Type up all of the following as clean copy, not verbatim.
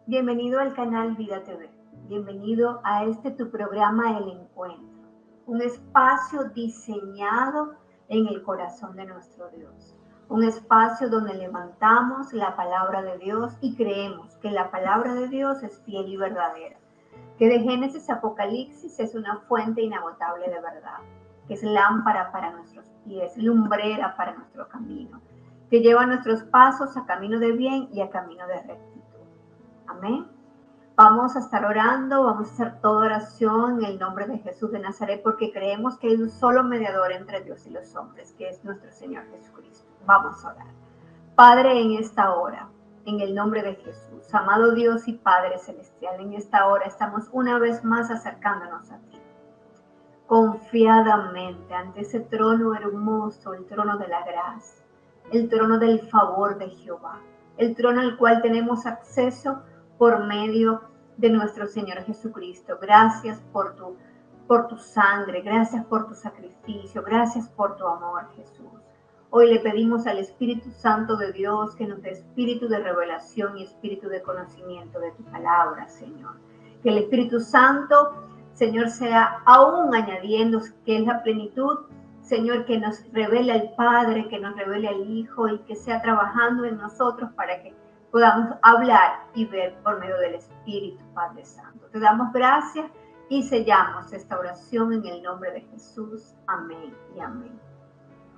Bienvenido al canal Vida TV. Bienvenido a tu programa El Encuentro, un espacio diseñado en el corazón de nuestro Dios. Un espacio donde levantamos la palabra de Dios y creemos que la palabra de Dios es fiel y verdadera. Que de Génesis a Apocalipsis es una fuente inagotable de verdad, que es lámpara para nuestros pies, lumbrera para nuestro camino, que lleva nuestros pasos a camino de bien y a camino de rectitud. Amén. Vamos a estar orando, vamos a hacer toda oración en el nombre de Jesús de Nazaret, porque creemos que hay un solo mediador entre Dios y los hombres, que es nuestro Señor Jesucristo. Vamos a orar. Padre, en esta hora, en el nombre de Jesús, amado Dios y Padre Celestial, en esta hora estamos una vez más acercándonos a ti, confiadamente ante ese trono hermoso, el trono de la gracia, el trono del favor de Jehová, el trono al cual tenemos acceso por medio de nuestro Señor Jesucristo. Gracias por tu sangre, gracias por tu sacrificio, gracias por tu amor, Jesús. Hoy le pedimos al Espíritu Santo de Dios que nos dé espíritu de revelación y espíritu de conocimiento de tu palabra, Señor. Que el Espíritu Santo, Señor, sea aún añadiendo que es la plenitud, Señor, que nos revele al Padre, que nos revele al Hijo y que sea trabajando en nosotros para que podamos hablar y ver por medio del Espíritu, Padre Santo. Te damos gracias y sellamos esta oración en el nombre de Jesús. Amén y amén.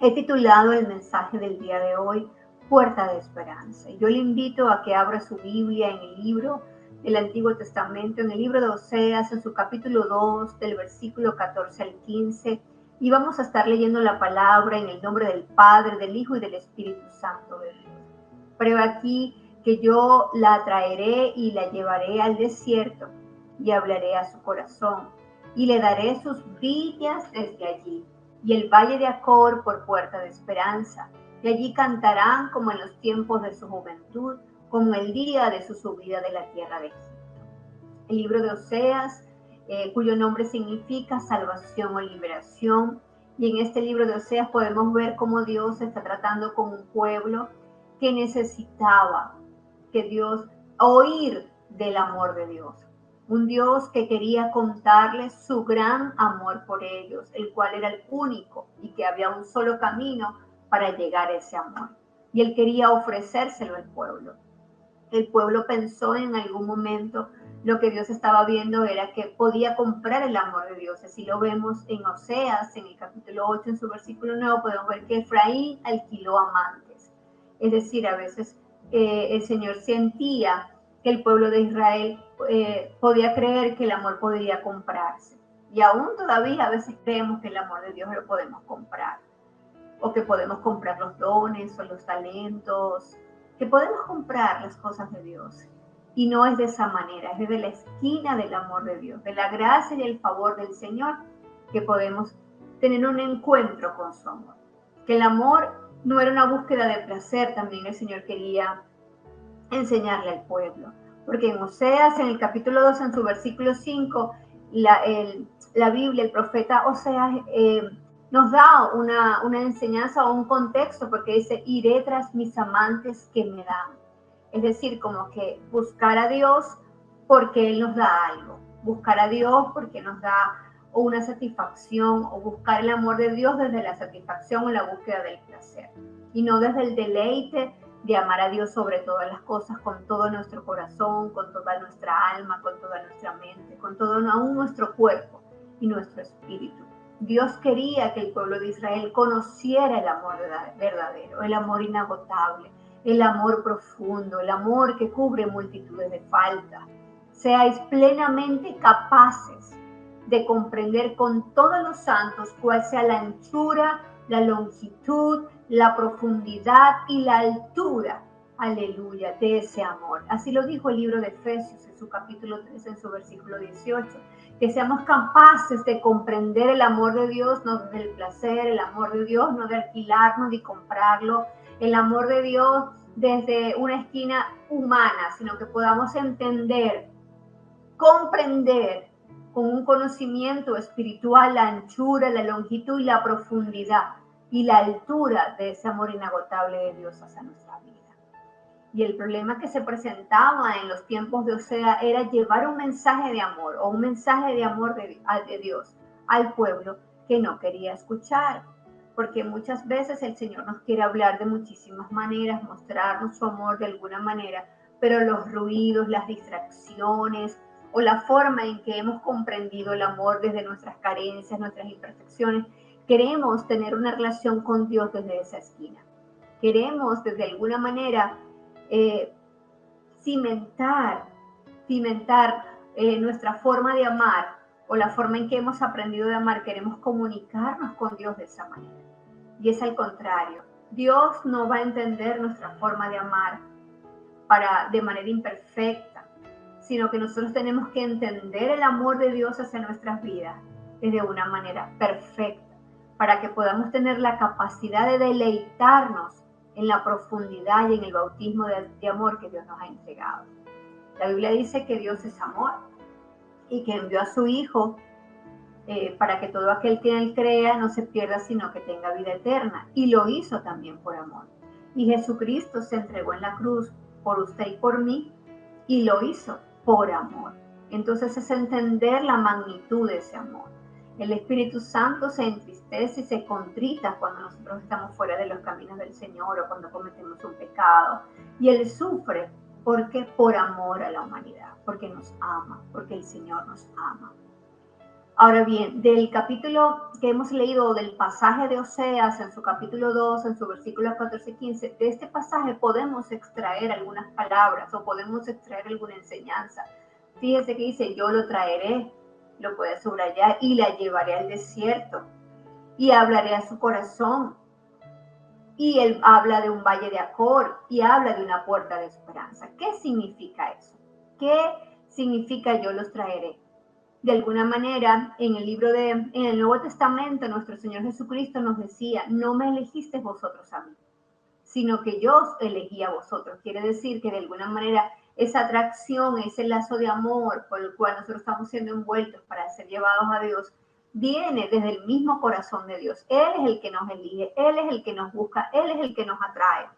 He titulado el mensaje del día de hoy, Puerta de Esperanza. Yo le invito a que abra su Biblia en el libro del Antiguo Testamento, en el libro de Oseas, en su capítulo 2, del versículo 14 al 15, y vamos a estar leyendo la palabra en el nombre del Padre, del Hijo y del Espíritu Santo de Dios. Prueba aquí que yo la traeré y la llevaré al desierto y hablaré a su corazón y le daré sus villas desde allí y el valle de Acor por puerta de esperanza, y allí cantarán como en los tiempos de su juventud, como el día de su subida de la tierra de Egipto. El libro de Oseas, cuyo nombre significa salvación o liberación, y en este libro de Oseas podemos ver cómo Dios está tratando con un pueblo que necesitaba que Dios, oír del amor de Dios. Un Dios que quería contarles su gran amor por ellos, el cual era el único y que había un solo camino para llegar a ese amor. Y él quería ofrecérselo al pueblo. El pueblo pensó en algún momento lo que Dios estaba viendo era que podía comprar el amor de Dios. Así lo vemos en Oseas, en el capítulo 8, en su versículo 9, podemos ver que Efraín alquiló amantes. Es decir, a veces el Señor sentía que el pueblo de Israel podía creer que el amor podría comprarse. Y aún todavía a veces creemos que el amor de Dios lo podemos comprar. O que podemos comprar los dones o los talentos, que podemos comprar las cosas de Dios. Y no es de esa manera, es desde la esquina del amor de Dios, de la gracia y el favor del Señor, que podemos tener un encuentro con su amor. Que el amor no era una búsqueda de placer, también el Señor quería enseñarle al pueblo. Porque en Oseas, en el capítulo 2, en su versículo 5, la Biblia, el profeta Oseas, nos da una enseñanza o un contexto, porque dice, iré tras mis amantes que me dan. Es decir, como que buscar a Dios porque Él nos da algo. Buscar a Dios porque nos da una satisfacción, o buscar el amor de Dios desde la satisfacción o la búsqueda del placer. Y no desde el deleite de amar a Dios sobre todas las cosas, con todo nuestro corazón, con toda nuestra alma, con toda nuestra mente, con todo aún nuestro cuerpo y nuestro espíritu. Dios quería que el pueblo de Israel conociera el amor verdadero, el amor inagotable, el amor profundo, el amor que cubre multitudes de faltas. Seáis plenamente capaces de comprender con todos los santos cuál sea la anchura, la longitud, la profundidad y la altura, aleluya, de ese amor. Así lo dijo el libro de Efesios en su capítulo 3, en su versículo 18. Que seamos capaces de comprender el amor de Dios, no del placer, el amor de Dios, no de alquilarnos ni comprarlo, el amor de Dios desde una esquina humana, sino que podamos entender, comprender con un conocimiento espiritual la anchura, la longitud y la profundidad y la altura de ese amor inagotable de Dios hacia nuestra vida. Y el problema que se presentaba en los tiempos de Osea era llevar un mensaje de amor o un mensaje de amor de Dios al pueblo que no quería escuchar. Porque muchas veces el Señor nos quiere hablar de muchísimas maneras, mostrarnos su amor de alguna manera, pero los ruidos, las distracciones o la forma en que hemos comprendido el amor desde nuestras carencias, nuestras imperfecciones, queremos tener una relación con Dios desde esa esquina. Queremos desde alguna manera eh, cimentar nuestra forma de amar o la forma en que hemos aprendido de amar. Queremos comunicarnos con Dios de esa manera. Y es al contrario. Dios no va a entender nuestra forma de amar de manera imperfecta, sino que nosotros tenemos que entender el amor de Dios hacia nuestras vidas de una manera perfecta, para que podamos tener la capacidad de deleitarnos en la profundidad y en el bautismo de amor que Dios nos ha entregado. La Biblia dice que Dios es amor y que envió a su Hijo para que todo aquel que en él crea no se pierda, sino que tenga vida eterna. Y lo hizo también por amor. Y Jesucristo se entregó en la cruz por usted y por mí, y lo hizo por amor. Entonces es entender la magnitud de ese amor. El Espíritu Santo se entristece y se contrita cuando nosotros estamos fuera de los caminos del Señor o cuando cometemos un pecado. Y Él sufre porque por amor a la humanidad, porque nos ama, porque el Señor nos ama. Ahora bien, del capítulo que hemos leído, del pasaje de Oseas, en su capítulo 2, en su versículo 14 y 15, de este pasaje podemos extraer algunas palabras o podemos extraer alguna enseñanza. Fíjese que dice, yo lo traeré, lo puede subrayar, y la llevaré al desierto, y hablaré a su corazón. Y él habla de un valle de Acor, y habla de una puerta de esperanza. ¿Qué significa eso? ¿Qué significa yo los traeré? De alguna manera, en el Nuevo Testamento, nuestro Señor Jesucristo nos decía, no me elegisteis vosotros a mí, sino que yo os elegí a vosotros. Quiere decir que de alguna manera esa atracción, ese lazo de amor por el cual nosotros estamos siendo envueltos para ser llevados a Dios, viene desde el mismo corazón de Dios. Él es el que nos elige, Él es el que nos busca, Él es el que nos atrae.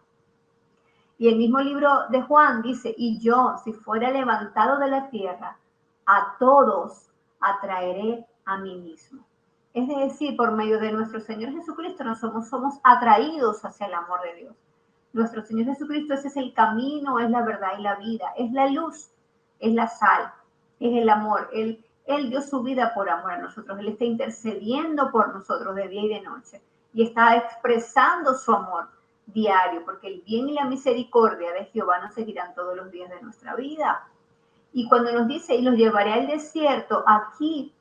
Y el mismo libro de Juan dice, y yo, si fuera levantado de la tierra, a todos atraeré a mí mismo. Es decir, por medio de nuestro Señor Jesucristo somos atraídos hacia el amor de Dios. Nuestro Señor Jesucristo, ese es el camino, es la verdad y la vida, es la luz, es la sal, es el amor. Él dio su vida por amor a nosotros, Él está intercediendo por nosotros de día y de noche y está expresando su amor diario, porque el bien y la misericordia de Jehová nos seguirán todos los días de nuestra vida. Y cuando nos dice, y los llevaré al desierto, aquí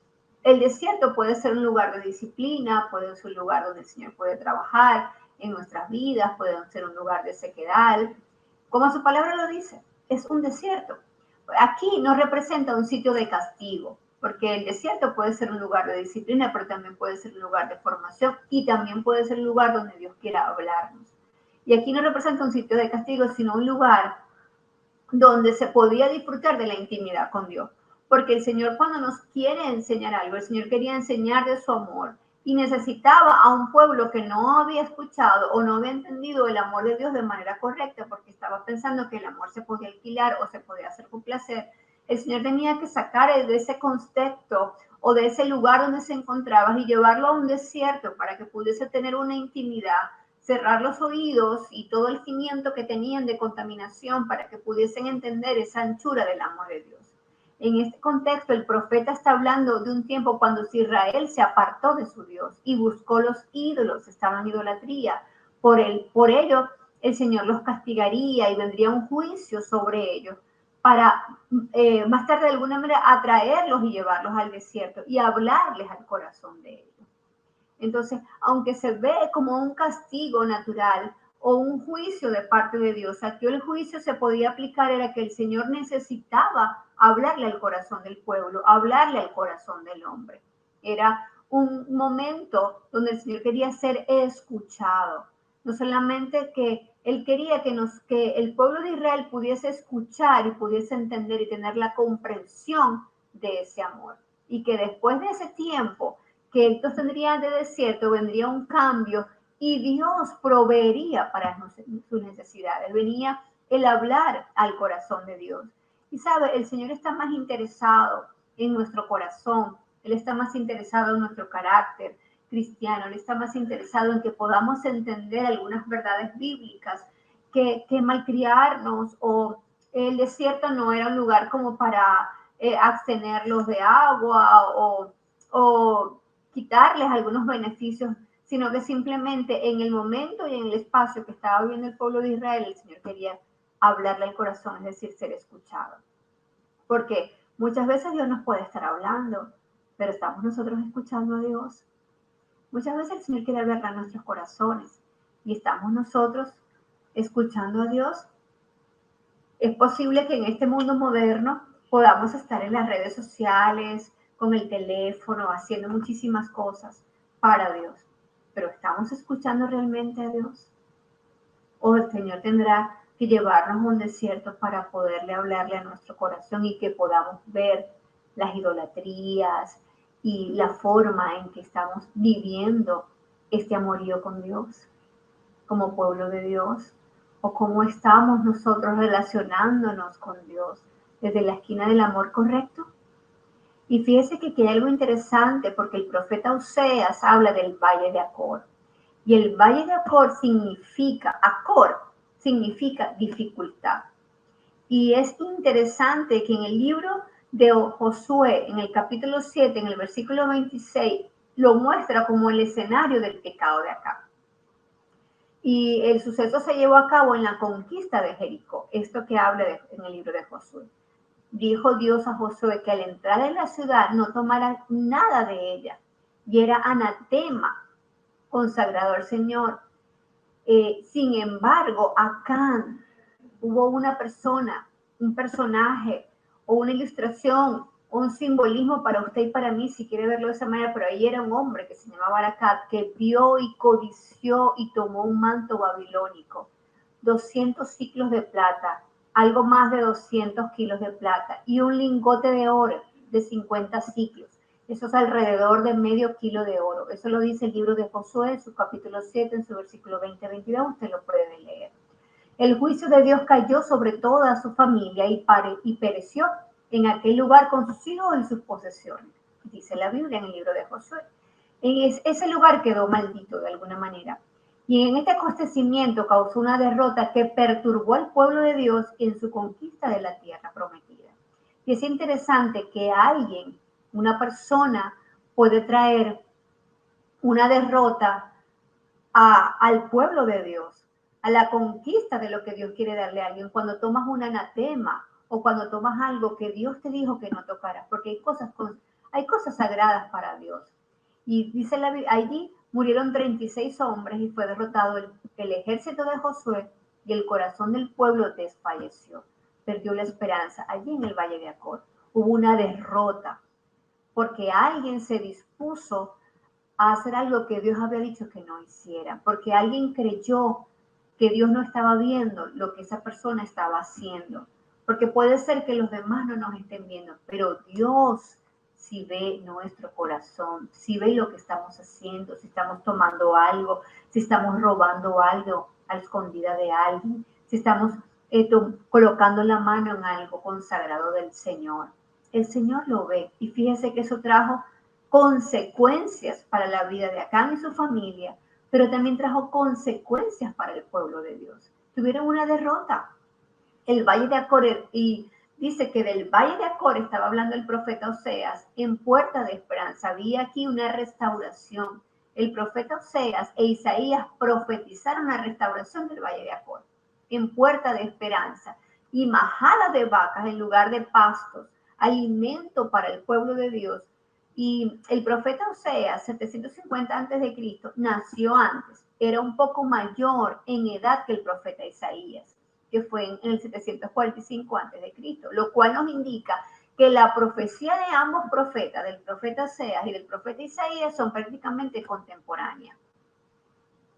el desierto puede ser un lugar de disciplina, puede ser un lugar donde el Señor puede trabajar en nuestras vidas, puede ser un lugar de sequedad. Como su palabra lo dice, es un desierto. Aquí no representa un sitio de castigo, porque el desierto puede ser un lugar de disciplina, pero también puede ser un lugar de formación y también puede ser un lugar donde Dios quiera hablarnos. Y aquí no representa un sitio de castigo, sino un lugar donde se podía disfrutar de la intimidad con Dios. Porque el Señor, cuando nos quiere enseñar algo, el Señor quería enseñar de su amor y necesitaba a un pueblo que no había escuchado o no había entendido el amor de Dios de manera correcta, porque estaba pensando que el amor se podía alquilar o se podía hacer con placer. El Señor tenía que sacar de ese contexto o de ese lugar donde se encontraba y llevarlo a un desierto para que pudiese tener una intimidad, cerrar los oídos y todo el cimiento que tenían de contaminación para que pudiesen entender esa anchura del amor de Dios. En este contexto, el profeta está hablando de un tiempo cuando Israel se apartó de su Dios y buscó los ídolos, estaba en idolatría. Por ello, el Señor los castigaría y vendría un juicio sobre ellos para más tarde de alguna manera atraerlos y llevarlos al desierto y hablarles al corazón de ellos. Entonces, aunque se ve como un castigo natural o un juicio de parte de Dios, aquí el juicio se podía aplicar era que el Señor necesitaba hablarle al corazón del pueblo, hablarle al corazón del hombre. Era un momento donde el Señor quería ser escuchado. No solamente que Él quería que el pueblo de Israel pudiese escuchar y pudiese entender y tener la comprensión de ese amor. Y que después de ese tiempo que estos tendrían de desierto, vendría un cambio y Dios proveería para sus necesidades. Venía el hablar al corazón de Dios. Y sabe, el Señor está más interesado en nuestro corazón, Él está más interesado en nuestro carácter cristiano, Él está más interesado en que podamos entender algunas verdades bíblicas, que malcriarnos, o el desierto no era un lugar como para abstenerlos de agua o quitarles algunos beneficios, sino que simplemente en el momento y en el espacio que estaba viviendo el pueblo de Israel, el Señor quería hablarle al corazón, es decir, ser escuchado. Porque muchas veces Dios nos puede estar hablando, pero estamos nosotros escuchando a Dios. Muchas veces el Señor quiere hablar a nuestros corazones y estamos nosotros escuchando a Dios. Es posible que en este mundo moderno podamos estar en las redes sociales, con el teléfono, haciendo muchísimas cosas para Dios, pero ¿estamos escuchando realmente a Dios? ¿O el Señor tendrá que llevarnos a un desierto para poderle hablarle a nuestro corazón y que podamos ver las idolatrías y la forma en que estamos viviendo este amorío con Dios, como pueblo de Dios? ¿O cómo estamos nosotros relacionándonos con Dios desde la esquina del amor correcto? Y fíjese que aquí hay algo interesante, porque el profeta Oseas habla del valle de Acor. Y el valle de Acor significa dificultad. Y es interesante que en el libro de Josué, en el capítulo 7, en el versículo 26, lo muestra como el escenario del pecado de Acab. Y el suceso se llevó a cabo en la conquista de Jericó, esto que habla en el libro de Josué. Dijo Dios a Josué que al entrar en la ciudad no tomara nada de ella, y era anatema, consagrado al Señor. Sin embargo, Acán, hubo una persona, un personaje o una ilustración o un simbolismo para usted y para mí, si quiere verlo de esa manera, pero ahí era un hombre que se llamaba Acab, que vio y codició y tomó un manto babilónico, 200 ciclos de plata, algo más de 200 kilos de plata, y un lingote de oro de 50 ciclos. Eso es alrededor de medio kilo de oro. Eso lo dice el libro de Josué, en su capítulo 7, en su versículo 20-22, usted lo puede leer. El juicio de Dios cayó sobre toda su familia y pereció en aquel lugar con sus hijos y sus posesiones, dice la Biblia en el libro de Josué. Ese lugar quedó maldito de alguna manera. Y en este acontecimiento causó una derrota que perturbó al pueblo de Dios en su conquista de la tierra prometida. Y es interesante que alguien, una persona, puede traer una derrota al pueblo de Dios, a la conquista de lo que Dios quiere darle a alguien, cuando tomas un anatema o cuando tomas algo que Dios te dijo que no tocaras, porque hay cosas sagradas para Dios. Y dice la Biblia, allí murieron 36 hombres y fue derrotado el ejército de Josué, y el corazón del pueblo desfalleció, perdió la esperanza. Allí en el valle de Acor hubo una derrota, porque alguien se dispuso a hacer algo que Dios había dicho que no hiciera, porque alguien creyó que Dios no estaba viendo lo que esa persona estaba haciendo, porque puede ser que los demás no nos estén viendo, pero Dios sí ve nuestro corazón, sí ve lo que estamos haciendo, si estamos tomando algo, si estamos robando algo a escondida de alguien, si estamos colocando la mano en algo consagrado del Señor. El Señor lo ve, y fíjese que eso trajo consecuencias para la vida de Acán y su familia, pero también trajo consecuencias para el pueblo de Dios. Tuvieron una derrota. El valle de Acor, y dice que del valle de Acor estaba hablando el profeta Oseas, en puerta de esperanza. Había aquí una restauración. El profeta Oseas e Isaías profetizaron la restauración del valle de Acor, en puerta de esperanza, y majada de vacas en lugar de pastos, alimento para el pueblo de Dios. Y el profeta Oseas, 750 a.C., nació antes, era un poco mayor en edad que el profeta Isaías, que fue en el 745 a.C., lo cual nos indica que la profecía de ambos profetas, del profeta Oseas y del profeta Isaías, son prácticamente contemporáneas.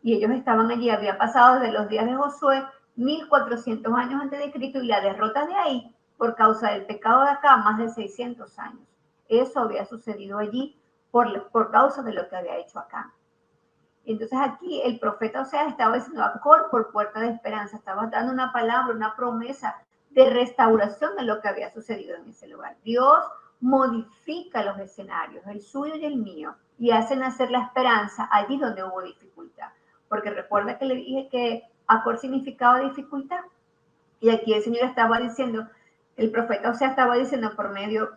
Y ellos estaban allí, había pasado desde los días de Josué 1400 años antes de Cristo, y la derrota de ahí, por causa del pecado de acá, más de 600 años. Eso había sucedido allí por causa de lo que había hecho acá. Entonces aquí el profeta Oseas estaba diciendo Acor por puerta de esperanza, estaba dando una palabra, una promesa de restauración de lo que había sucedido en ese lugar. Dios modifica los escenarios, el suyo y el mío, y hace nacer la esperanza allí donde hubo dificultad. Porque recuerda que le dije que Acor significaba dificultad. Y aquí el Señor estaba diciendo, el profeta Oseas estaba diciendo por medio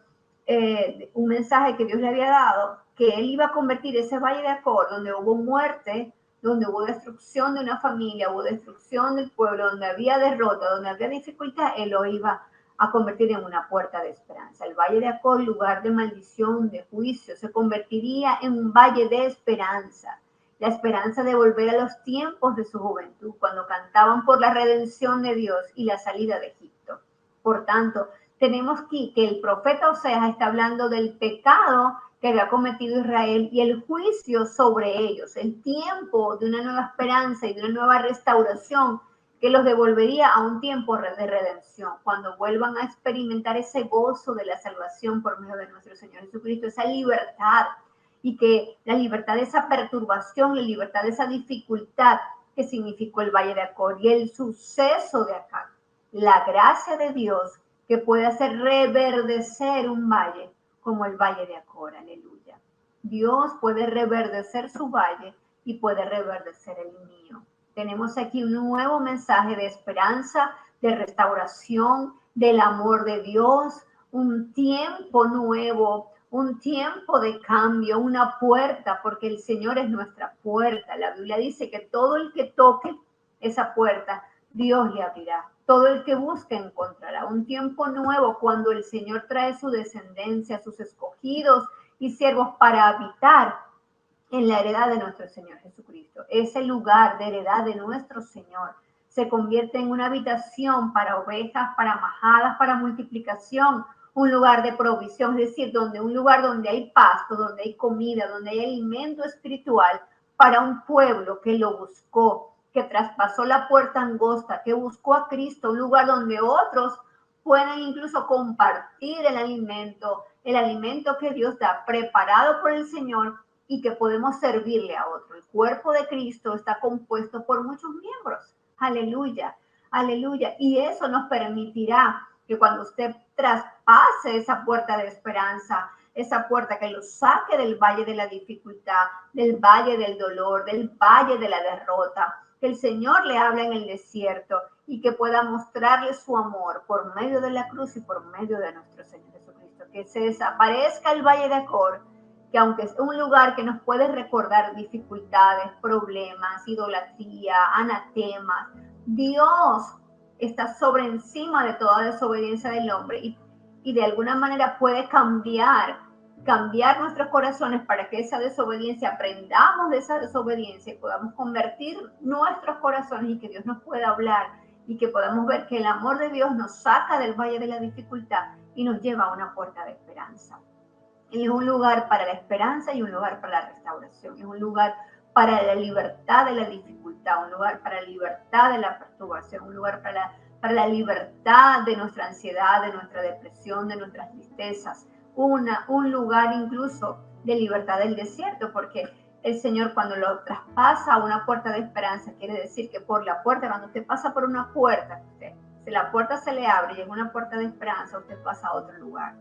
de un mensaje que Dios le había dado, que él iba a convertir ese valle de Acor, donde hubo muerte, donde hubo destrucción de una familia, hubo destrucción del pueblo, donde había derrota, donde había dificultad, él lo iba a convertir en una puerta de esperanza. El valle de Acor, lugar de maldición, de juicio, se convertiría en un valle de esperanza. La esperanza de volver a los tiempos de su juventud, cuando cantaban por la redención de Dios y la salida de Egipto. Por tanto, tenemos aquí que el profeta Oseas está hablando del pecado que había cometido Israel y el juicio sobre ellos, el tiempo de una nueva esperanza y de una nueva restauración que los devolvería a un tiempo de redención, cuando vuelvan a experimentar ese gozo de la salvación por medio de nuestro Señor Jesucristo, esa libertad, y que la libertad de esa perturbación, la libertad de esa dificultad que significó el Valle de Acor y el suceso de acá, la gracia de Dios que puede hacer reverdecer un valle como el Valle de Acor, aleluya. Dios puede reverdecer su valle y puede reverdecer el mío. Tenemos aquí un nuevo mensaje de esperanza, de restauración, del amor de Dios, un tiempo nuevo, un tiempo de cambio, una puerta, porque el Señor es nuestra puerta. La Biblia dice que todo el que toque esa puerta, Dios le abrirá. Todo el que busque encontrará. Un tiempo nuevo cuando el Señor trae su descendencia, sus escogidos y siervos para habitar en la heredad de nuestro Señor Jesucristo. Ese lugar de heredad de nuestro Señor se convierte en una habitación para ovejas, para majadas, para multiplicación, un lugar de provisión, es decir, un lugar donde hay pasto, donde hay comida, donde hay alimento espiritual para un pueblo que lo buscó, que traspasó la puerta angosta, que buscó a Cristo, un lugar donde otros pueden incluso compartir el alimento que Dios da, preparado por el Señor, y que podemos servirle a otro. El cuerpo de Cristo está compuesto por muchos miembros. Aleluya, aleluya. Y eso nos permitirá que cuando usted traspase esa puerta de esperanza, esa puerta que lo saque del valle de la dificultad, del valle del dolor, del valle de la derrota, que el Señor le habla en el desierto y que pueda mostrarle su amor por medio de la cruz y por medio de nuestro Señor Jesucristo. Que se desaparezca el valle de Acor, que aunque es un lugar que nos puede recordar dificultades, problemas, idolatría, anatemas, Dios está sobre encima de toda desobediencia del hombre y de alguna manera puede cambiar nuestros corazones para que esa desobediencia, aprendamos de esa desobediencia y podamos convertir nuestros corazones y que Dios nos pueda hablar y que podamos ver que el amor de Dios nos saca del valle de la dificultad y nos lleva a una puerta de esperanza. Es un lugar para la esperanza y un lugar para la restauración. Es un lugar para la libertad de la dificultad, un lugar para la libertad de la perturbación, un lugar para la libertad de nuestra ansiedad, de nuestra depresión, de nuestras tristezas. Un lugar incluso de libertad del desierto, porque el Señor cuando lo traspasa a una puerta de esperanza, quiere decir que por la puerta, cuando usted pasa por una puerta, si la puerta se le abre y es una puerta de esperanza, usted pasa a otro lugar.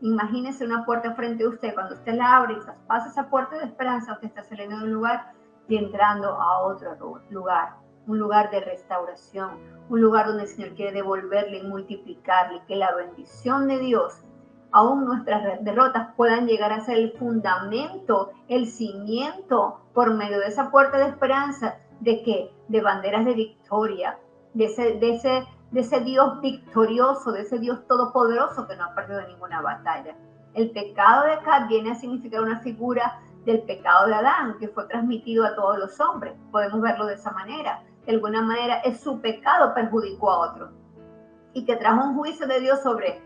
Imagínese una puerta frente a usted, cuando usted la abre y traspasa esa puerta de esperanza, usted está saliendo de un lugar y entrando a otro lugar, un lugar de restauración, un lugar donde el Señor quiere devolverle y multiplicarle, que la bendición de Dios, aún nuestras derrotas, puedan llegar a ser el fundamento, el cimiento, por medio de esa puerta de esperanza, ¿de qué? De banderas de victoria, de ese Dios victorioso, de ese Dios todopoderoso que no ha perdido ninguna batalla. El pecado de acá viene a significar una figura del pecado de Adán, que fue transmitido a todos los hombres. Podemos verlo de esa manera. De alguna manera, es su pecado perjudicó a otro. Y que trajo un juicio de Dios sobre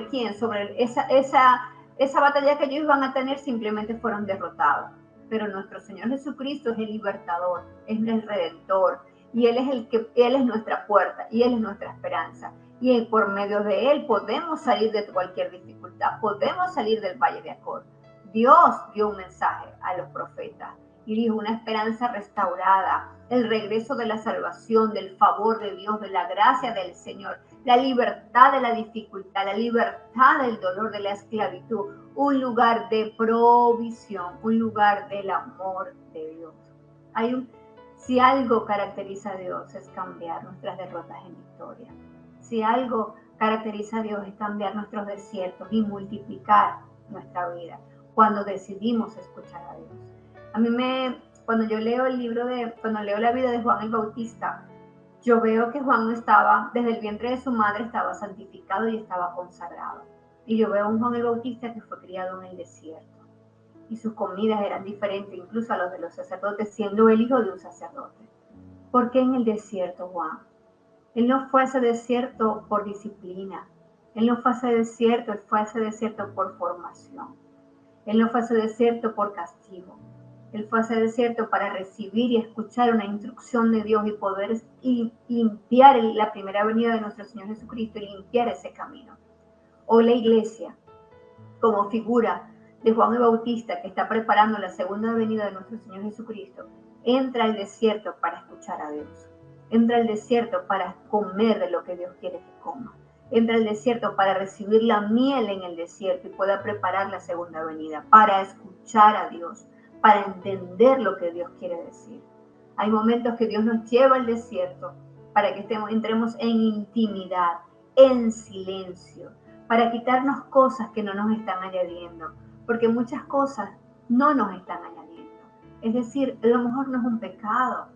quién, sobre esa batalla que ellos iban a tener, simplemente fueron derrotados. Pero nuestro Señor Jesucristo es el libertador, es el redentor, y Él es nuestra puerta, y Él es nuestra esperanza. Y por medio de Él podemos salir de cualquier dificultad, podemos salir del valle de Acor. Dios dio un mensaje a los profetas, Y dijo, una esperanza restaurada, el regreso de la salvación, del favor de Dios, de la gracia del Señor, la libertad de la dificultad, la libertad del dolor, de la esclavitud, un lugar de provisión, un lugar del amor de Dios. Si algo caracteriza a Dios es cambiar nuestras derrotas en victoria. Si algo caracteriza a Dios es cambiar nuestros desiertos y multiplicar nuestra vida cuando decidimos escuchar a Dios. Cuando yo leo cuando leo la vida de Juan el Bautista, yo veo que Juan estaba, desde el vientre de su madre estaba santificado y estaba consagrado. Y yo veo a un Juan el Bautista que fue criado en el desierto. Y sus comidas eran diferentes incluso a los de los sacerdotes, siendo el hijo de un sacerdote. ¿Por qué en el desierto, Juan? Él no fue a ese desierto por disciplina. Él no fue a ese desierto, él fue a ese desierto por formación. Él no fue a ese desierto por castigo. Él fue a ese desierto para recibir y escuchar una instrucción de Dios y poder limpiar la primera venida de nuestro Señor Jesucristo y limpiar ese camino. Hoy la iglesia, como figura de Juan el Bautista que está preparando la segunda venida de nuestro Señor Jesucristo, entra al desierto para escuchar a Dios. Entra al desierto para comer de lo que Dios quiere que coma. Entra al desierto para recibir la miel en el desierto y pueda preparar la segunda venida, para escuchar a Dios, para entender lo que Dios quiere decir. Hay momentos que Dios nos lleva al desierto para que entremos en intimidad, en silencio, para quitarnos cosas que no nos están añadiendo, porque muchas cosas no nos están añadiendo. Es decir, a lo mejor no es un pecado,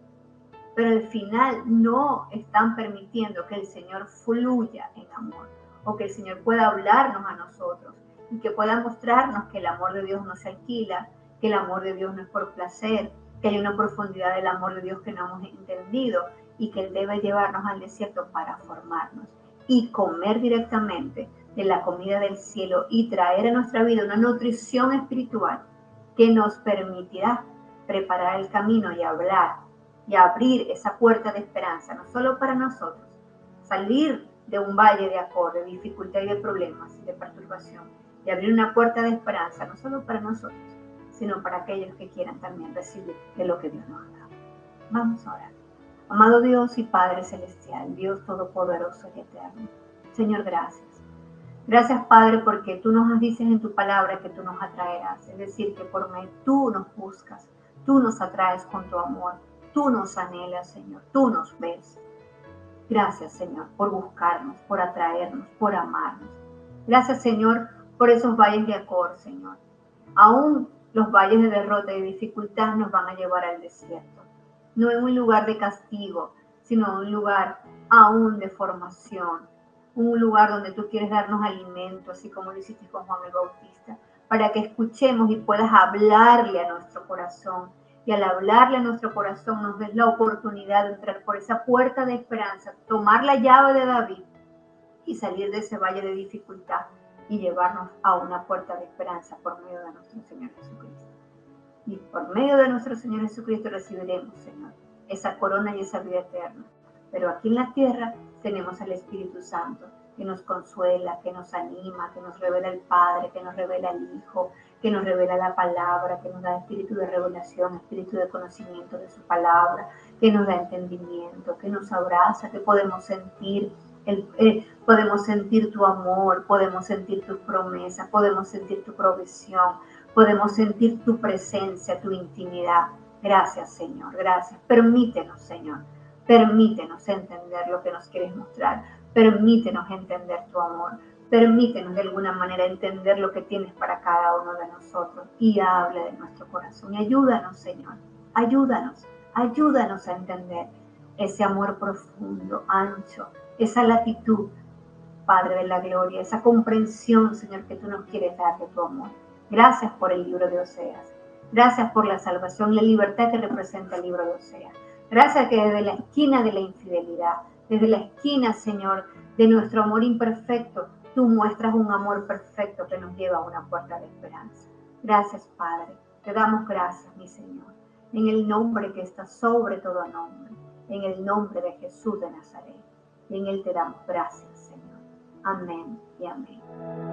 pero al final no están permitiendo que el Señor fluya en amor, o que el Señor pueda hablarnos a nosotros y que pueda mostrarnos que el amor de Dios no se alquila, que el amor de Dios no es por placer, que hay una profundidad del amor de Dios que no hemos entendido y que Él debe llevarnos al desierto para formarnos y comer directamente de la comida del cielo y traer a nuestra vida una nutrición espiritual que nos permitirá preparar el camino y hablar y abrir esa puerta de esperanza, no solo para nosotros, salir de un valle de acorde, de dificultad y de problemas y de perturbación, y abrir una puerta de esperanza, no solo para nosotros, sino para aquellos que quieran también recibir de lo que Dios nos ha dado. Vamos a orar. Amado Dios y Padre Celestial, Dios Todopoderoso y Eterno, Señor, gracias. Gracias, Padre, porque tú nos dices en tu palabra que tú nos atraerás, es decir, que por mí tú nos buscas, tú nos atraes con tu amor, tú nos anhelas, Señor, tú nos ves. Gracias, Señor, por buscarnos, por atraernos, por amarnos. Gracias, Señor, por esos valles de acor, Señor. Aún los valles de derrota y dificultad nos van a llevar al desierto. No en un lugar de castigo, sino en un lugar aún de formación. Un lugar donde tú quieres darnos alimento, así como lo hiciste con Juan el Bautista, para que escuchemos y puedas hablarle a nuestro corazón. Y al hablarle a nuestro corazón nos des la oportunidad de entrar por esa puerta de esperanza, tomar la llave de David y salir de ese valle de dificultad y llevarnos a una puerta de esperanza por medio de nuestro Señor Jesucristo. Y por medio de nuestro Señor Jesucristo recibiremos, Señor, esa corona y esa vida eterna. Pero aquí en la tierra tenemos al Espíritu Santo, que nos consuela, que nos anima, que nos revela el Padre, que nos revela el Hijo, que nos revela la palabra, que nos da espíritu de revelación, espíritu de conocimiento de su palabra, que nos da entendimiento, que nos abraza, que podemos sentir tu amor, podemos sentir tu promesa, podemos sentir tu provisión, podemos sentir tu presencia, tu intimidad. Gracias, Señor, gracias. Permítenos, Señor, permítenos entender lo que nos quieres mostrar. Permítenos entender tu amor. Permítenos de alguna manera entender lo que tienes para cada uno de nosotros y hable de nuestro corazón. Y ayúdanos, Señor, ayúdanos a entender ese amor profundo, ancho, esa latitud, Padre de la gloria, esa comprensión, Señor, que tú nos quieres dar de tu amor. Gracias por el libro de Oseas. Gracias por la salvación y la libertad que representa el libro de Oseas. Gracias que desde la esquina de la infidelidad, desde la esquina, Señor, de nuestro amor imperfecto, tú muestras un amor perfecto que nos lleva a una puerta de esperanza. Gracias, Padre. Te damos gracias, mi Señor, en el nombre que está sobre todo nombre, en el nombre de Jesús de Nazaret. Y en Él te damos gracias, Señor. Amén y amén.